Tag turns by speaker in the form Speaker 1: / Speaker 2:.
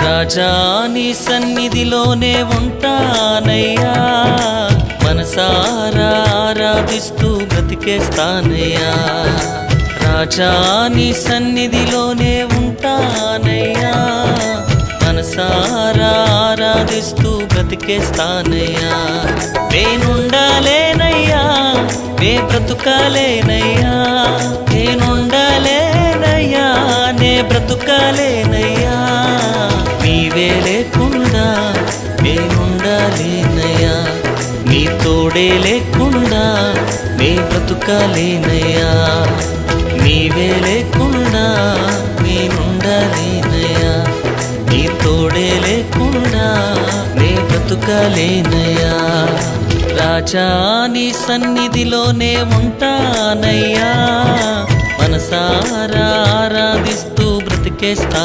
Speaker 1: రాజా నీ సన్నిధిలోనే ఉంటానయ్యా, మనసారా ఆరాధిస్తూ బ్రతికేస్తానయ్యా. రాజా నీ సన్నిధిలోనే ఉంటానయ్యా, మనసారా ఆరాధిస్తూ బ్రతికేస్తానయ్యా. నేనుండాలేనయ్యా, నే బ్రతుకాలేనయ్యా, నేనుండాలేనయ్యా, నే బ్రతుకాలేనయ్యా. నీవే లేకుండా నేనుండాలేనయ్యా, నీ తోడే లేకుండా నే బ్రతుకాలేనయ్యా. నీవే లేకుండా నేనుండాలేనయ్యా, నీ తోడే లేకుండా నే బ్రతుకాలేనయ్యా. రాజా నీ సన్నిధిలోనే ఉంటానయ్యా, మనసారా ఆరాధిస్తూ బ్రతికేస్తా.